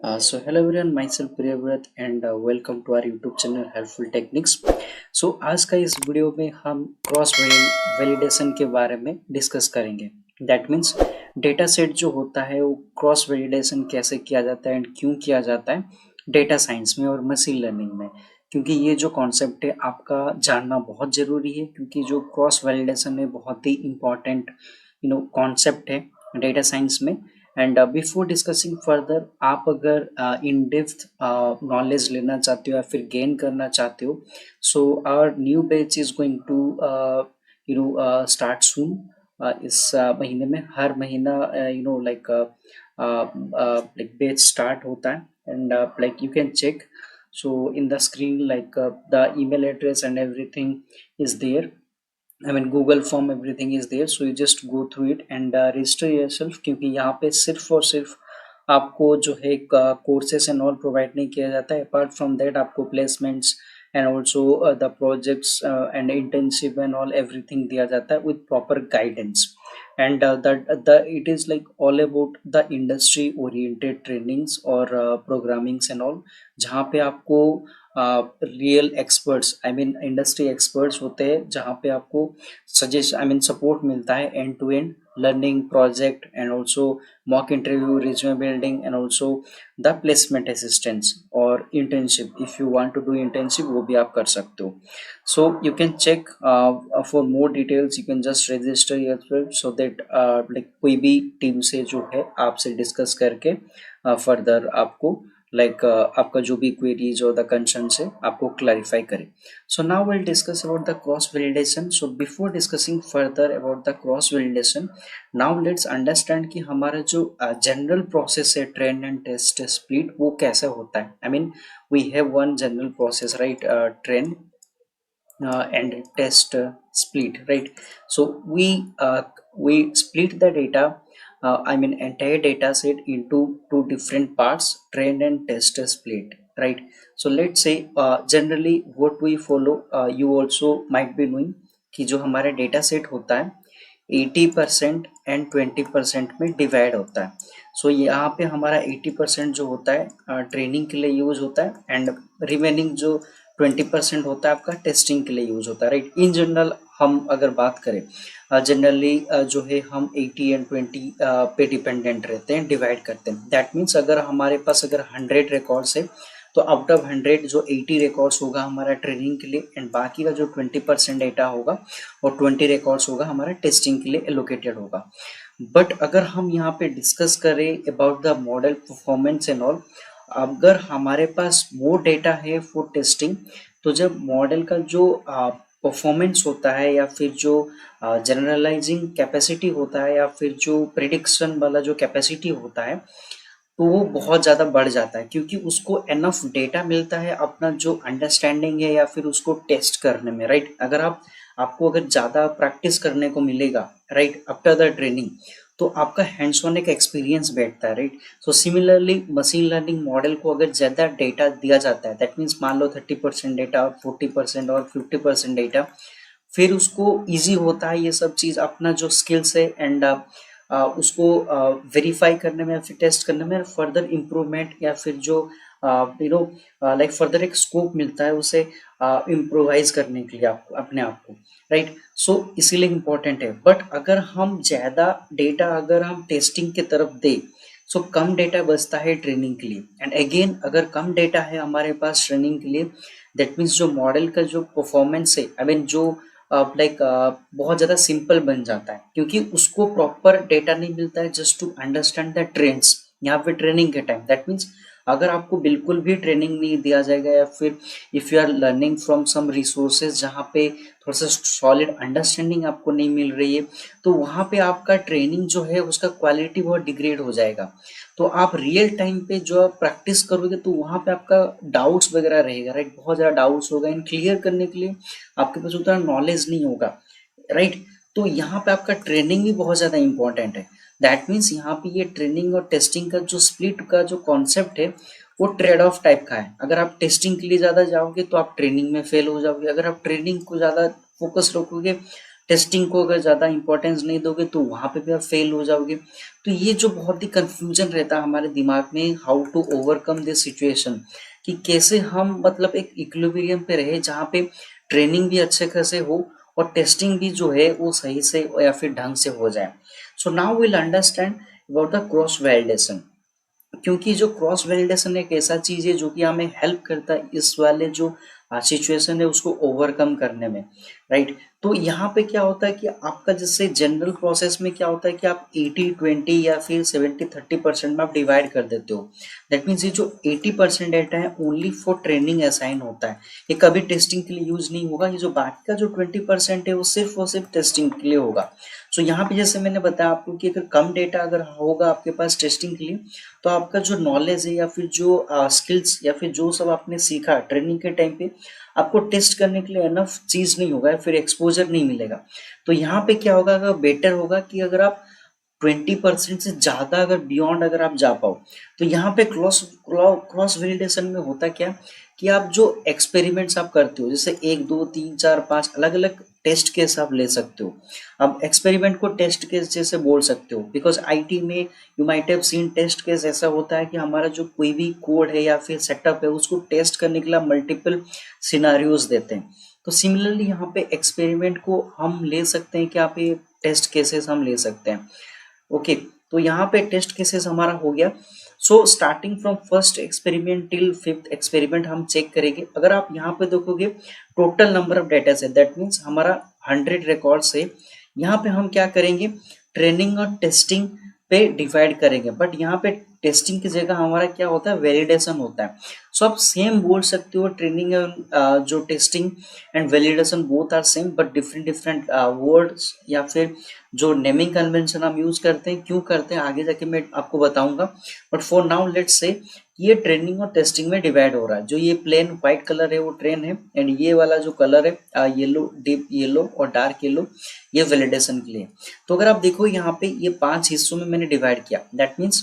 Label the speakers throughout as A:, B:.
A: So hello everyone, myself Priyavrat and welcome to our YouTube channel Helpful Techniques. So आज का इस video में हम क्रॉस वैलिडेशन के बारे में डिस्कस करेंगे. दैट मीन्स डेटा सेट जो होता है वो क्रॉस वैलिडेशन कैसे किया जाता है एंड क्यों किया जाता है डेटा साइंस में और मशीन लर्निंग में. क्योंकि ये जो कॉन्सेप्ट है आपका जानना बहुत ज़रूरी है, क्योंकि जो क्रॉस वैलिडेशन है बहुत ही इम्पॉर्टेंट कॉन्सेप्ट है डेटा साइंस में. एंड बिफोर डिस्कसिंग फर्दर, आप अगर इन डेप्थ नॉलेज लेना चाहते हो या फिर गेन करना चाहते हो, so our new batch is going to start soon. इस महीने में हर महीना लाइक बैच स्टार्ट होता है. And like you can check, so in the screen like the email address and everything is there. I mean Google form, everything is there, so you just go through it and register yourself. क्योंकि यहाँ पे सिर्फ और सिर्फ आपको जो है courses and all provide नहीं किया जाता है. अपार्ट फ्रॉम दैट आपको placements and also the projects and internship and all everything दिया जाता है with proper guidance. And the it is like all about the industry oriented trainings और programmings and all, जहाँ पे आपको real experts, I mean industry experts होते हैं, जहाँ पे आपको सजेस्ट, आई मीन सपोर्ट मिलता है end to end learning project and also mock interview, resume building and also the placement assistance और internship. If you want to do internship वो भी आप कर सकते हो. So you can check for more details, you can just register yourself so that like कोई भी team से जो है आपसे डिस्कस करके फर्दर आपको आपका जो भी क्वेरीज और द कंसर्न से आपको क्लैरिफाई करे. So now will discuss about the cross validation. So before discussing further about the cross validation, now let's understand कि हमारा जो जनरल प्रोसेस है ट्रेन एंड टेस्ट स्प्लिट वो कैसे होता है. I mean we have one general process, right? Train and test split, right? So we split the data, I mean entire data set into two different parts, train and test split, right? So let's say generally what we follow, you also might be knowing कि जो हमारा data set होता है 80% and 20% में divide होता है. सो यहाँ पे हमारा 80% जो होता है ट्रेनिंग के लिए यूज होता है एंड रिमेनिंग जो 20% होता है आपका टेस्टिंग के लिए यूज होता है, राइट? इन जनरल हम अगर बात करें, जनरली जो है हम 80 एंड 20 पे डिपेंडेंट रहते हैं, डिवाइड करते हैं. दैट मीन्स अगर हमारे पास अगर 100 रिकॉर्ड्स है तो आउट ऑफ 100 जो 80 रिकॉर्ड्स होगा हमारा ट्रेनिंग के लिए एंड बाकी का जो 20% डेटा होगा और 20 रिकॉर्ड्स होगा हमारा टेस्टिंग के लिए एलोकेटेड होगा. बट अगर हम यहाँ पे डिस्कस करें about the model performance and all, अगर हमारे पास वो डेटा है फॉर टेस्टिंग, तो जब मॉडल का जो परफॉर्मेंस होता है या फिर जो जनरलाइजिंग कैपेसिटी होता है या फिर जो प्रिडिक्शन वाला जो कैपेसिटी होता है, तो वो बहुत ज़्यादा बढ़ जाता है, क्योंकि उसको एनफ डेटा मिलता है अपना जो अंडरस्टैंडिंग है या फिर उसको टेस्ट करने में, राइट? अगर आपको अगर ज़्यादा प्रैक्टिस करने को मिलेगा, राइट, आफ्टर द ट्रेनिंग, तो आपका हैंड्स ऑन एक एक्सपीरियंस बैठता है, right? So similarly machine learning model को अगर ज़्यादा डेटा दिया जाता है, दैट मीन्स मान लो 30% डेटा, 40% और 50% डेटा, फिर उसको ईजी होता है ये सब चीज़ अपना जो स्किल्स है एंड उसको वेरीफाई करने में या फिर टेस्ट करने में फर्दर इम्प्रूवमेंट या फिर जो लाइक फर्दर एक स्कोप मिलता है उसे इम्प्रोवाइज करने के लिए आपको अपने आप को, राइट? सो इसीलिए इम्पोर्टेंट है. बट अगर हम ज़्यादा डेटा अगर हम टेस्टिंग की तरफ दें, सो कम डेटा बचता है ट्रेनिंग के लिए. एंड अगेन अगर कम डेटा है हमारे पास ट्रेनिंग के लिए, दैट मीन्स जो मॉडल का जो परफॉर्मेंस है, आई मीन जो बहुत ज़्यादा सिंपल बन जाता है, क्योंकि उसको प्रॉपर डेटा नहीं मिलता है just to understand the trends यहाँ पे ट्रेनिंग के टाइम. दैट मीन्स अगर आपको बिल्कुल भी ट्रेनिंग नहीं दिया जाएगा या फिर if you are learning from some resources जहाँ पे थोड़ा सा सॉलिड अंडरस्टैंडिंग आपको नहीं मिल रही है, तो वहाँ पे आपका ट्रेनिंग जो है उसका क्वालिटी बहुत डिग्रेड हो जाएगा. तो आप रियल टाइम पे जो आप प्रैक्टिस करोगे तो वहाँ पे आपका डाउट्स वगैरह रहेगा, राइट? बहुत ज़्यादा डाउट्स होगा, इन क्लियर करने के लिए आपके पास उतना नॉलेज नहीं होगा, राइट? तो यहाँ पे आपका ट्रेनिंग भी बहुत ज़्यादा इंपॉर्टेंट है. दैट मीन्स यहाँ पे ये ट्रेनिंग और टेस्टिंग का जो स्प्लिट का जो कॉन्सेप्ट है वो ट्रेड ऑफ टाइप का है. अगर आप टेस्टिंग के लिए ज़्यादा जाओगे तो आप ट्रेनिंग में फेल हो जाओगे. अगर आप ट्रेनिंग को ज़्यादा फोकस रखोगे टेस्टिंग को अगर ज़्यादा इंपॉर्टेंस नहीं दोगे तो वहाँ पे भी आप फेल हो जाओगे। तो ये जो बहुत ही कंफ्यूजन रहता है हमारे दिमाग में, how to overcome this situation, कि कैसे हम मतलब एक इक्विलिब्रियम पे रहे जहाँ पे ट्रेनिंग भी अच्छे खासे हो और टेस्टिंग भी जो है वो सही से या फिर ढंग से हो जाए। सो now will understand about the cross validation, क्योंकि जो क्रॉस वैलिडेशन एक ऐसा चीज है जो कि हमें हेल्प करता है इस वाले जो सिचुएशन है उसको ओवरकम करने में, राइट। तो यहाँ पे क्या होता है कि आपका जैसे जनरल प्रोसेस में क्या होता है कि आप 80-20 या फिर 70-30% में आप डिवाइड कर देते हो। दैट मीन्स ये जो 80% डेटा है ओनली फॉर ट्रेनिंग असाइन होता है, ये कभी टेस्टिंग के लिए यूज नहीं होगा। ये जो बाकी का जो 20% है वो सिर्फ और सिर्फ टेस्टिंग के लिए होगा। सो यहाँ पे जैसे मैंने बताया आपको कि अगर कम डेटा अगर होगा आपके पास टेस्टिंग के लिए, तो आपका जो नॉलेज है या फिर जो स्किल्स या फिर जो सब आपने सीखा ट्रेनिंग के टाइम पे, आपको टेस्ट करने के लिए एनफ चीज नहीं होगा, फिर एक्सपोजर नहीं मिलेगा। तो यहाँ पे क्या होगा, अगर बेटर होगा कि अगर आप 20% से ज्यादा अगर बियॉन्ड अगर आप जा पाओ, तो यहाँ पे क्रॉस क्रॉस वेलिडेशन में होता क्या कि आप जो एक्सपेरिमेंट्स आप करते हो, जैसे 1 2 3 4 5 अलग अलग टेस्ट केस आप ले सकते हो। अब एक्सपेरिमेंट को टेस्ट केस जैसे बोल सकते हो, बिकॉज आईटी में you might have seen test case ऐसा होता है कि हमारा जो कोई भी कोड है या फिर सेटअप है उसको टेस्ट करने के लिए मल्टीपल सिनारियोज देते हैं। तो सिमिलरली यहाँ पे एक्सपेरिमेंट को हम ले सकते हैं कि आप ये टेस्ट केसेस हम ले सकते हैं। ओके, तो यहाँ पे टेस्ट केसेस हमारा हो गया। So starting from first experiment till fifth experiment हम चेक करेंगे। अगर आप यहाँ पे देखोगे टोटल नंबर ऑफ डेटा से, दैट मीन्स हमारा 100 रिकॉर्ड्स है। यहाँ पे हम क्या करेंगे, ट्रेनिंग और टेस्टिंग पे डिवाइड करेंगे, बट यहाँ पे टेस्टिंग की जगह हमारा क्या होता है, वैलिडेशन होता है। सो आप सेम बोल सकते हो ट्रेनिंग जो testing and validation both are same, but different different words या फिर जो नेमिंग कन्वेंशन हम यूज करते हैं, क्यों करते हैं आगे जाके मैं आपको बताऊंगा। But for now let's say ये ट्रेनिंग और टेस्टिंग में डिवाइड हो रहा है। जो ये प्लेन व्हाइट कलर है वो ट्रेन है, एंड ये वाला जो कलर है येलो, डीप येलो और डार्क येलो, ये वैलिडेशन के लिए। तो अगर आप देखो यहाँ पे ये 5 हिस्सों में मैंने डिवाइड किया, दैट मीन्स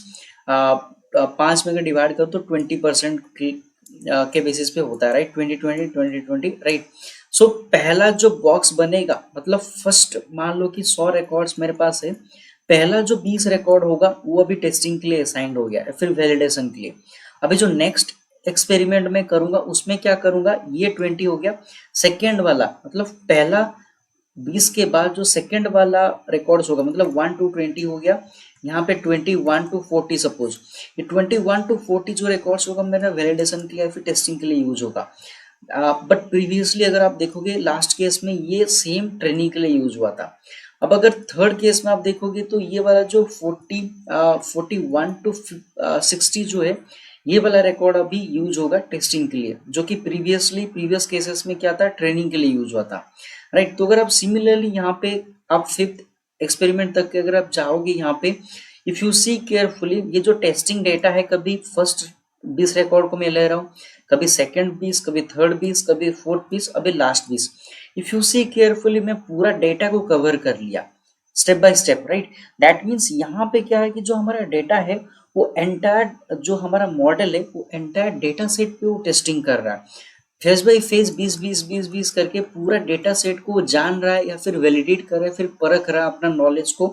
A: 5 में अगर डिवाइड करो तो 20% के बेसिस पे होता है, राइट। 20-20 20-20, राइट। सो पहला जो बॉक्स बनेगा, मतलब फर्स्ट मान लो कि 100 रिकॉर्ड्स मेरे पास है, पहला जो 20 रिकॉर्ड होगा वो अभी टेस्टिंग के लिए असाइंड हो गया है, फिर वैलिडेशन के लिए। अभी जो नेक्स्ट एक्सपेरिमेंट में करूंगा उसमें क्या करूंगा, ये 20 हो गया। सेकेंड वाला मतलब पहला 20 के बाद जो सेकेंड वाला रिकॉर्ड्स होगा, मतलब 1 to 20 हो गया। यहाँ पे 21 to 40 सपोज, ये 21 to 40 जो रिकॉर्ड्स होगा मेरा वैलिडेशन के लिए फिर टेस्टिंग के लिए यूज होगा। बट प्रीवियसली अगर आप देखोगे लास्ट केस में ये सेम ट्रेनिंग के लिए यूज हुआ था। अब अगर थर्ड केस में आप देखोगे तो ये वाला जो 41 to 60 जो है, ये वाला रिकॉर्ड अभी यूज होगा टेस्टिंग के लिए, जो कि प्रीवियस केसेस में क्या था, ट्रेनिंग के लिए यूज हुआ था, राइट। तो अगर आप सिमिलरली यहाँ पे आप फिफ्थ एक्सपेरिमेंट तक के अगर आप जाओगे यहाँ पे, इफ यू सी केयरफुली, ये जो टेस्टिंग डेटा है, कभी फर्स्ट 20 रिकॉर्ड को मैं ले रहा हूँ, कभी सेकंड 20, कभी थर्ड 20, कभी फोर्थ 20, अभी last 20। If you see carefully मैं पूरा डेटा को कवर कर लिया step by step, right. That means यहाँ पे क्या है कि जो हमारा डेटा है वो एंटायर जो हमारा मॉडल है वो एंटायर डेटा सेट पे वो टेस्टिंग कर रहा है। फेज बाई फेज 20 20 20 20 करके पूरा डेटा सेट को जान रहा है या फिर वैलिडेट कर रहा है, फिर परख रहा है अपना नॉलेज को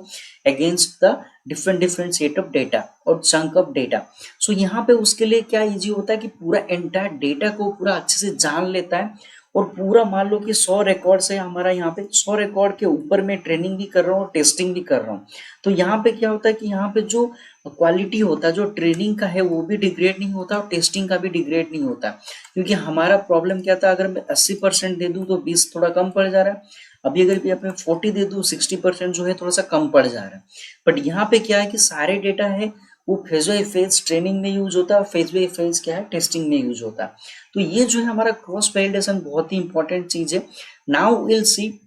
A: against the different different set of data और चंक ऑफ डेटा। सो यहाँ पे उसके लिए क्या इजी होता है कि पूरा एंटायर डेटा को पूरा अच्छे से जान लेता है। और पूरा मान लो कि 100 रिकॉर्ड्स है हमारा, यहाँ पे 100 रिकॉर्ड के ऊपर मैं ट्रेनिंग भी कर रहा हूँ और टेस्टिंग भी कर रहा हूँ। तो यहाँ पे क्या होता है कि यहाँ पे जो क्वालिटी होता है जो ट्रेनिंग का है वो भी डिग्रेड नहीं होता और टेस्टिंग का भी डिग्रेड नहीं होता। क्योंकि हमारा प्रॉब्लम क्या था, अगर मैं 80% दे दूं तो 20 थोड़ा कम पड़ जा रहा है। अभी अगर भी मैं 40 दे दूं 60% जो है थोड़ा सा कम पड़ जा रहा है। बट यहाँ पे क्या है कि सारे डेटा है वो फेज बाई फेज ट्रेनिंग में यूज होता है, फेज बाई फेज क्या है, टेस्टिंग में यूज होता है। तो ये जो है हमारा क्रॉस वैलिडेशन बहुत ही इंपॉर्टेंट चीज है। नाउ विल सी,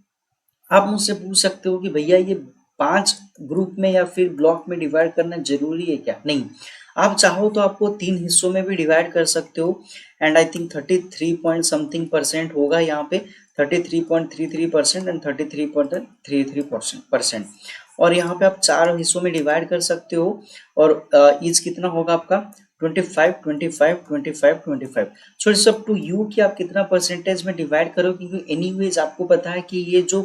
A: आप मुझसे पूछ सकते हो कि भैया ये 5 ग्रुप में या फिर ब्लॉक में डिवाइड करना जरूरी है क्या? नहीं, आप चाहो तो आपको 3 हिस्सों में भी डिवाइड कर सकते हो। And I think 33 point something percent होगा यहाँ पे, 33.33% एंड 33.33%। और यहाँ पे आप 4 हिस्सों में डिवाइड कर सकते हो। और ईच कितना होगा आपका 25 25 25 25। So it's up to you कि आप कितना परसेंटेज में डिवाइड करो, क्योंकि एनीवेज आपको पता है कि ये जो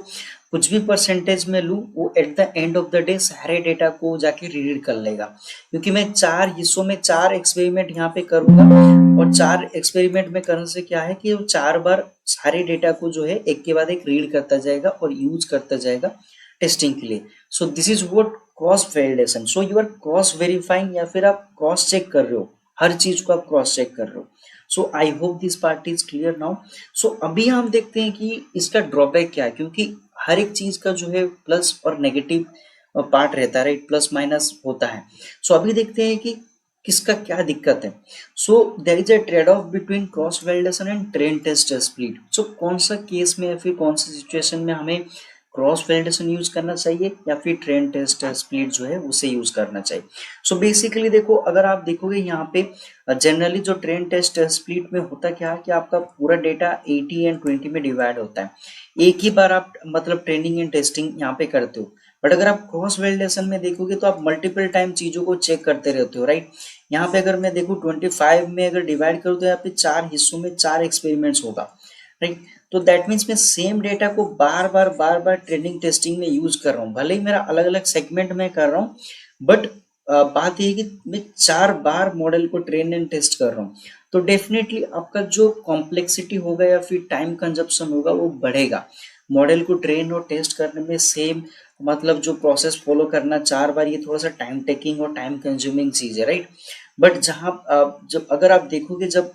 A: कुछ भी परसेंटेज में लूँ, वो at the end of the day सारे डेटा को जाके रीड कर लेगा, क्योंकि मैं 4 हिस्सों में 4 एक्सपेरिमेंट यहाँ पे करूंगा, और 4 एक्सपेरिमेंट में करने से क्या है कि वो 4 बार सारे डेटा को जो है एक के बाद एक रीड करता जाएगा और यूज करता जाएगा टेस्टिंग के लिए। So this is what cross validation. So you are cross verifying, या फिर आप क्रॉस चेक कर रहे हो, हर चीज को आप क्रॉस चेक कर रहे हो। So I hope this part is clear now. So अभी हम देखते हैं कि इसका ड्रॉबैक क्या है, क्योंकि हर एक चीज का जो है प्लस और नेगेटिव पार्ट रहता है, राइट, प्लस माइनस होता है। सो अभी देखते हैं कि किसका क्या दिक्कत है। So there is a trade off between cross validation and train test split. So कौन सा केस में या फिर कौन सी सिचुएशन में हमें क्रॉस वैलिडेशन यूज करना चाहिए या फिर ट्रेन टेस्ट स्प्लिट जो है उसे यूज करना चाहिए। सो बेसिकली देखो, अगर आप देखोगे यहाँ पे जनरली जो ट्रेन टेस्ट स्प्लिट में होता क्या है कि आपका पूरा डेटा 80 एंड 20 में डिवाइड होता है, एक ही बार आप मतलब ट्रेनिंग एंड टेस्टिंग यहाँ पे करते हो। बट अगर आप क्रॉस वैलिडेशन में देखोगे तो आप मल्टीपल टाइम चीजों को चेक करते रहते हो, राइट। यहाँ पे अगर मैं देखूँ 25 में अगर डिवाइड करूँ तो यहाँ पे 4 हिस्सों में 4 एक्सपेरिमेंट्स होगा, राइट। तो दैट मीन्स मैं सेम डेटा को बार बार ट्रेनिंग टेस्टिंग में यूज कर रहा हूँ, भले ही मेरा अलग अलग सेगमेंट में कर रहा हूँ, बट बात यह है कि मैं 4 बार मॉडल को ट्रेन एंड टेस्ट कर रहा हूँ। तो डेफिनेटली आपका जो कॉम्प्लेक्सिटी होगा या फिर टाइम कंजप्शन होगा वो बढ़ेगा। मॉडल को ट्रेन और टेस्ट करने में सेम मतलब जो प्रोसेस फॉलो करना 4 बार, ये थोड़ा सा टाइम टेकिंग और टाइम कंज्यूमिंग चीज है, राइट। बट जहाँ जब अगर आप देखोगे जब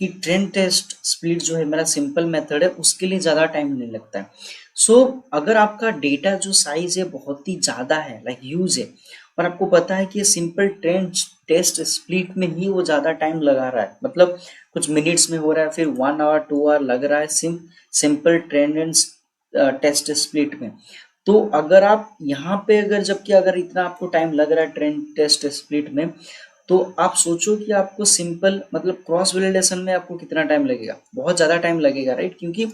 A: कि ट्रेन टेस्ट स्प्लिट जो है मेरा सिंपल मेथड है, उसके लिए ज़्यादा टाइम नहीं लगता है। सो अगर आपका डेटा जो साइज है बहुत ही ज़्यादा है, लाइक ह्यूज है, और आपको पता है कि ये सिंपल ट्रेन टेस्ट स्प्लिट में ही वो ज़्यादा टाइम लगा रहा है, मतलब कुछ मिनट्स में हो रहा है, फिर 1 आवर 2 आवर लग रहा है simple train and test split में। तो अगर आप यहाँ पे अगर जबकि अगर इतना आपको टाइम लग रहा है ट्रेन टेस्ट स्प्लिट में, तो आप सोचो कि आपको सिंपल मतलब क्रॉस वैलिडेशन में आपको कितना टाइम लगेगा, बहुत ज्यादा टाइम लगेगा, राइट। क्योंकि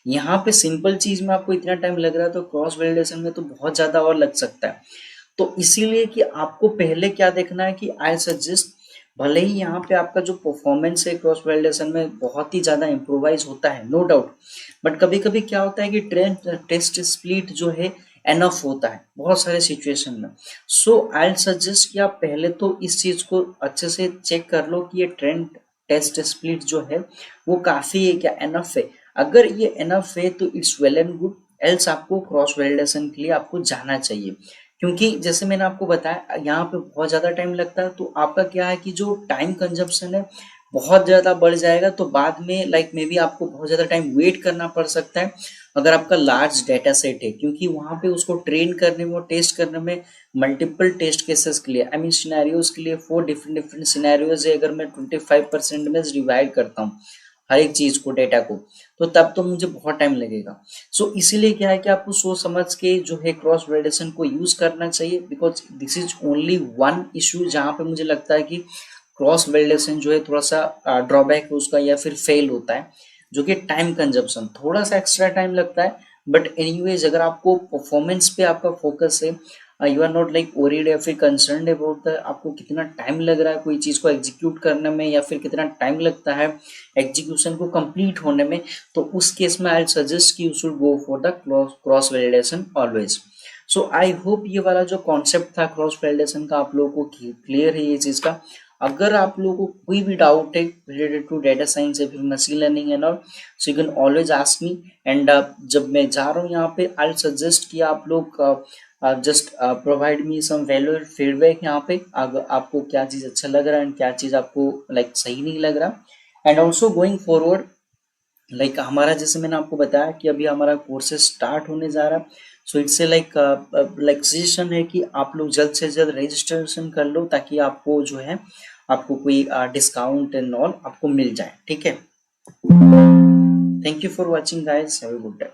A: यहाँ पे सिंपल चीज में आपको इतना टाइम लग रहा है, तो क्रॉस वैलिडेशन में तो बहुत ज्यादा और लग सकता है। तो इसीलिए कि आपको पहले क्या देखना है कि आई सजेस्ट, भले ही यहाँ पे आपका जो परफॉर्मेंस है क्रॉस वैलिडेशन में बहुत ही ज्यादा इम्प्रोवाइज होता है, नो डाउट, बट कभी कभी क्या होता है कि ट्रेन टेस्ट स्प्लिट जो है एनफ होता है बहुत सारे सिचुएशन में। सो आई सजेस्ट कि आप पहले तो इस चीज को अच्छे से चेक कर लो कि ये ट्रेंड टेस्ट स्प्लिट जो है वो काफी है क्या, एनफ है। अगर ये एनफ है तो it's well and good, else आपको क्रॉस वैलिडेशन के लिए आपको जाना चाहिए। क्योंकि जैसे मैंने आपको बताया यहाँ पे बहुत ज्यादा टाइम लगता है, तो आपका क्या है कि जो टाइम कंजप्शन है बहुत ज्यादा बढ़ जाएगा, तो बाद में लाइक मे बी आपको बहुत ज्यादा टाइम वेट करना पड़ सकता है अगर आपका लार्ज डेटा सेट है, क्योंकि वहां पे उसको ट्रेन करने में और टेस्ट करने में मल्टीपल टेस्ट केसेस के लिए, आई मीन सिनेरियोज के लिए 4 डिफरेंट डिफरेंट सिनेरियोज है, अगर मैं 25% में डिवाइड करता हूँ हर एक चीज को, डेटा को, तो तब तो मुझे बहुत टाइम लगेगा। सो इसीलिए क्या है कि आपको सोच समझ के जो है क्रॉस वैलिडेशन को यूज करना चाहिए, because this is only one issue जहां पे मुझे लगता है कि क्रॉस वैलिडेशन जो है थोड़ा सा ड्रॉबैक है उसका या फिर फेल होता है, जो कि टाइम कंजप्शन, थोड़ा सा एक्स्ट्रा टाइम लगता है। बट एनीवेज अगर आपको परफॉर्मेंस पे आपका फोकस है, you are not like worried या फिर कंसर्न अबाउट द आपको कितना टाइम लग रहा है कोई चीज को एग्जीक्यूट करने में या फिर कितना टाइम लगता है एग्जीक्यूशन को कंप्लीट होने में, तो उस केस में आई सजेस्ट कि you should go for the cross validation always. So I hope ये वाला जो कॉन्सेप्ट था क्रॉस वैलिडेशन का आप लोगों को क्लियर है ये चीज का। अगर आप लोगों को कोई भी डाउट है रिलेटेड टू डेटा साइंस या फिर machine learning and all, so you can always ask me. And जब मैं जा रहा हूँ यहाँ पे आई सजेस्ट कि आप लोग just provide me some valuable feedback यहाँ पे, अगर आपको क्या चीज अच्छा लग रहा है एंड क्या चीज आपको लाइक सही नहीं लग रहा। And also going forward, like हमारा जैसे मैंने आपको बताया कि अभी हमारा कोर्सेज स्टार्ट होने जा रहा है, सो इट्स लाइक सजेशन है कि आप लोग जल्द से जल्द रजिस्ट्रेशन कर लो, ताकि आपको जो है आपको कोई डिस्काउंट एंड ऑल आपको मिल जाए, ठीक है। Thank you for watching guys, have a good day.